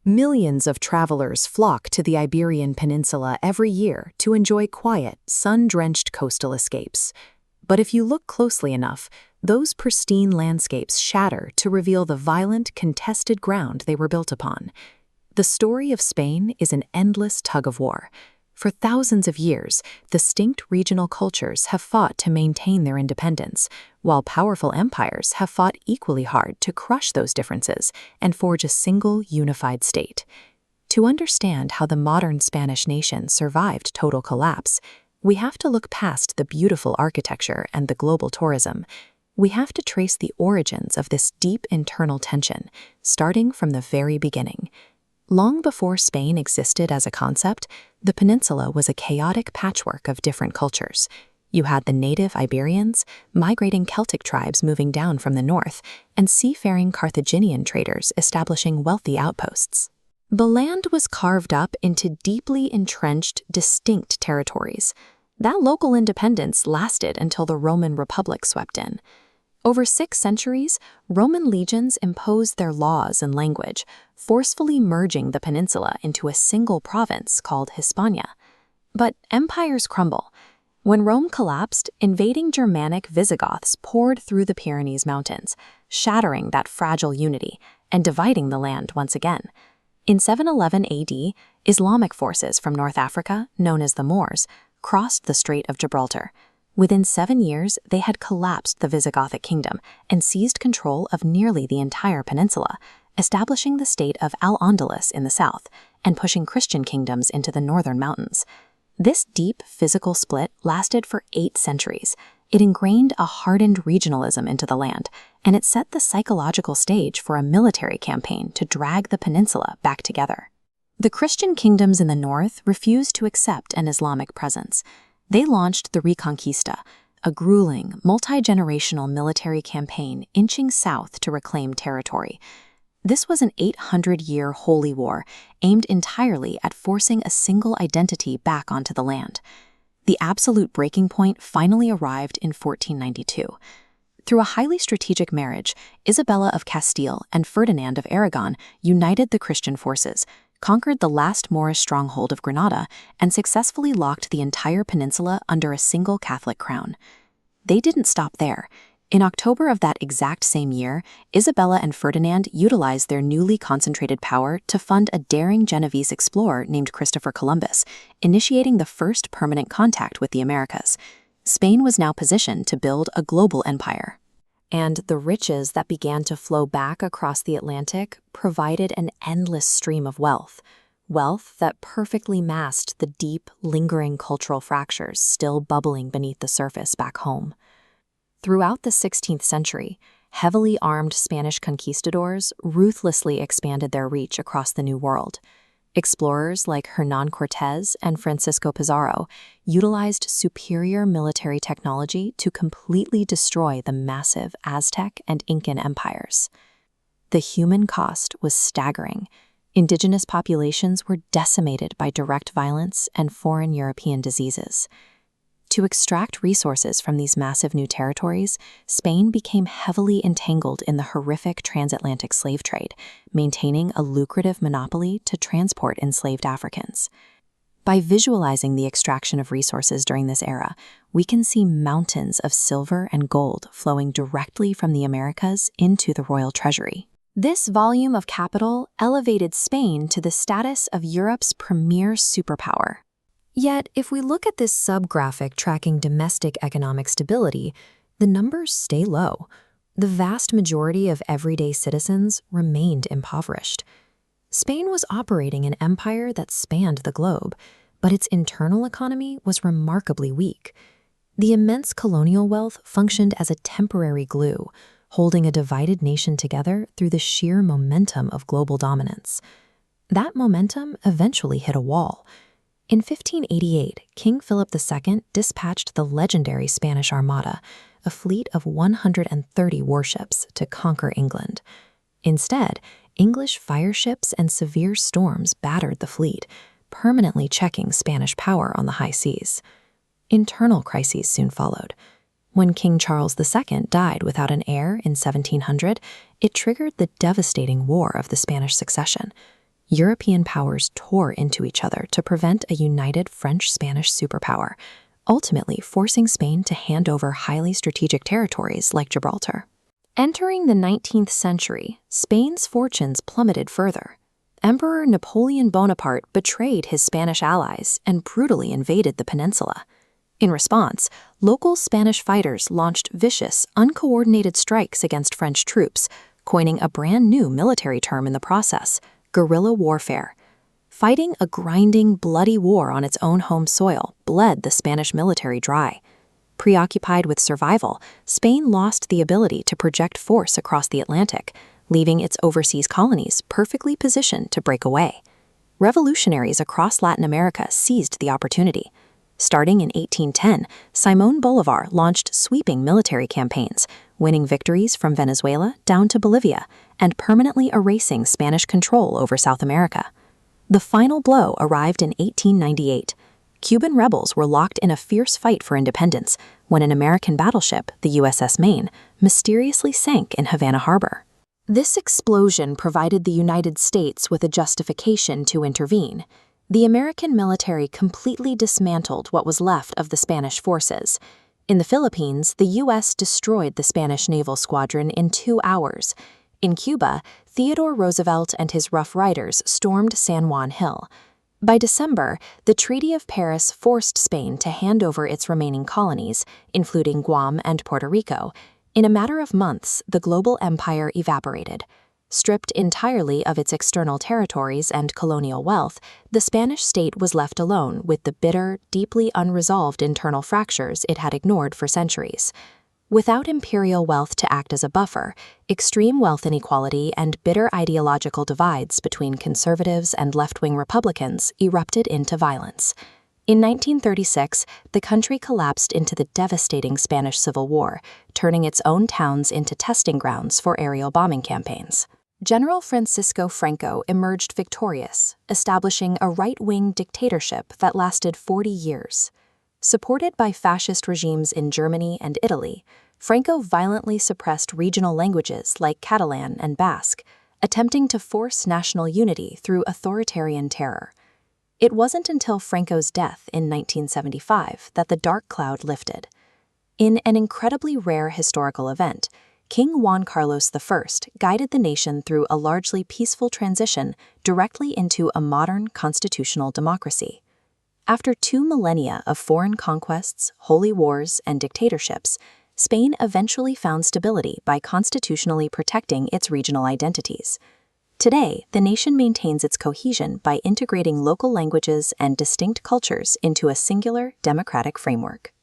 Millions of travelers flock to the Iberian Peninsula every year to enjoy quiet, sun-drenched coastal escapes. But if you look closely enough, those pristine landscapes shatter to reveal the violent, contested ground they were built upon. The story of Spain is an endless tug-of-war. For thousands of years, distinct regional cultures have fought to maintain their independence, while powerful empires have fought equally hard to crush those differences and forge a single, unified state. To understand how the modern Spanish nation survived total collapse, we have to look past the beautiful architecture and the global tourism. We have to trace the origins of this deep internal tension, starting from the very beginning. Long before Spain existed as a concept, the peninsula was a chaotic patchwork of different cultures. You had the native Iberians, migrating Celtic tribes moving down from the north, and seafaring Carthaginian traders establishing wealthy outposts. The land was carved up into deeply entrenched, distinct territories. That local independence lasted until the Roman Republic swept in. Over 6 centuries, Roman legions imposed their laws and language, forcefully merging the peninsula into a single province called Hispania. But empires crumble. When Rome collapsed, invading Germanic Visigoths poured through the Pyrenees Mountains, shattering that fragile unity and dividing the land once again. In 711 AD, Islamic forces from North Africa, known as the Moors, crossed the Strait of Gibraltar. Within 7 years, they had collapsed the Visigothic kingdom and seized control of nearly the entire peninsula, establishing the state of Al-Andalus in the south and pushing Christian kingdoms into the northern mountains. This deep physical split lasted for 8 centuries. It ingrained a hardened regionalism into the land, and it set the psychological stage for a military campaign to drag the peninsula back together. The Christian kingdoms in the north refused to accept an Islamic presence. They launched the Reconquista, a grueling, multi-generational military campaign inching south to reclaim territory. This was an 800-year holy war aimed entirely at forcing a single identity back onto the land. The absolute breaking point finally arrived in 1492. Through a highly strategic marriage, Isabella of Castile and Ferdinand of Aragon united the Christian forces, conquered the last Moorish stronghold of Granada, and successfully locked the entire peninsula under a single Catholic crown. They didn't stop there. In October of that exact same year, Isabella and Ferdinand utilized their newly concentrated power to fund a daring Genovese explorer named Christopher Columbus, initiating the first permanent contact with the Americas. Spain was now positioned to build a global empire. And the riches that began to flow back across the Atlantic provided an endless stream of wealth that perfectly masked the deep, lingering cultural fractures still bubbling beneath the surface back home. Throughout the 16th century, heavily armed Spanish conquistadors ruthlessly expanded their reach across the New World. Explorers like Hernán Cortés and Francisco Pizarro utilized superior military technology to completely destroy the massive Aztec and Incan empires. The human cost was staggering. Indigenous populations were decimated by direct violence and foreign European diseases. To extract resources from these massive new territories, Spain became heavily entangled in the horrific transatlantic slave trade, maintaining a lucrative monopoly to transport enslaved Africans. By visualizing the extraction of resources during this era, we can see mountains of silver and gold flowing directly from the Americas into the royal treasury. This volume of capital elevated Spain to the status of Europe's premier superpower. Yet, if we look at this subgraphic tracking domestic economic stability, the numbers stay low. The vast majority of everyday citizens remained impoverished. Spain was operating an empire that spanned the globe, but its internal economy was remarkably weak. The immense colonial wealth functioned as a temporary glue, holding a divided nation together through the sheer momentum of global dominance. That momentum eventually hit a wall. In 1588, King Philip II dispatched the legendary Spanish Armada, a fleet of 130 warships, to conquer England. Instead, English fireships and severe storms battered the fleet, permanently checking Spanish power on the high seas. Internal crises soon followed. When King Charles II died without an heir in 1700, it triggered the devastating War of the Spanish Succession. European powers tore into each other to prevent a united French-Spanish superpower, ultimately forcing Spain to hand over highly strategic territories like Gibraltar. Entering the 19th century, Spain's fortunes plummeted further. Emperor Napoleon Bonaparte betrayed his Spanish allies and brutally invaded the peninsula. In response, local Spanish fighters launched vicious, uncoordinated strikes against French troops, coining a brand new military term in the process: guerrilla warfare. Fighting a grinding, bloody war on its own home soil bled the Spanish military dry. Preoccupied with survival, Spain lost the ability to project force across the Atlantic, leaving its overseas colonies perfectly positioned to break away. Revolutionaries across Latin America seized the opportunity. Starting in 1810, Simón Bolívar launched sweeping military campaigns, winning victories from Venezuela down to Bolivia and permanently erasing Spanish control over South America. The final blow arrived in 1898. Cuban rebels were locked in a fierce fight for independence when an American battleship, the USS Maine, mysteriously sank in Havana Harbor. This explosion provided the United States with a justification to intervene. The American military completely dismantled what was left of the Spanish forces. In the Philippines, the U.S. destroyed the Spanish naval squadron in 2 hours. In Cuba, Theodore Roosevelt and his Rough Riders stormed San Juan Hill. By December, the Treaty of Paris forced Spain to hand over its remaining colonies, including Guam and Puerto Rico. In a matter of months, the global empire evaporated. Stripped entirely of its external territories and colonial wealth, the Spanish state was left alone with the bitter, deeply unresolved internal fractures it had ignored for centuries. Without imperial wealth to act as a buffer, extreme wealth inequality and bitter ideological divides between conservatives and left-wing Republicans erupted into violence. In 1936, the country collapsed into the devastating Spanish Civil War, turning its own towns into testing grounds for aerial bombing campaigns. General Francisco Franco emerged victorious, establishing a right-wing dictatorship that lasted 40 years. Supported by fascist regimes in Germany and Italy, Franco violently suppressed regional languages like Catalan and Basque, attempting to force national unity through authoritarian terror. It wasn't until Franco's death in 1975 that the dark cloud lifted. In an incredibly rare historical event, King Juan Carlos I guided the nation through a largely peaceful transition directly into a modern constitutional democracy. After 2 millennia of foreign conquests, holy wars, and dictatorships, Spain eventually found stability by constitutionally protecting its regional identities. Today, the nation maintains its cohesion by integrating local languages and distinct cultures into a singular democratic framework.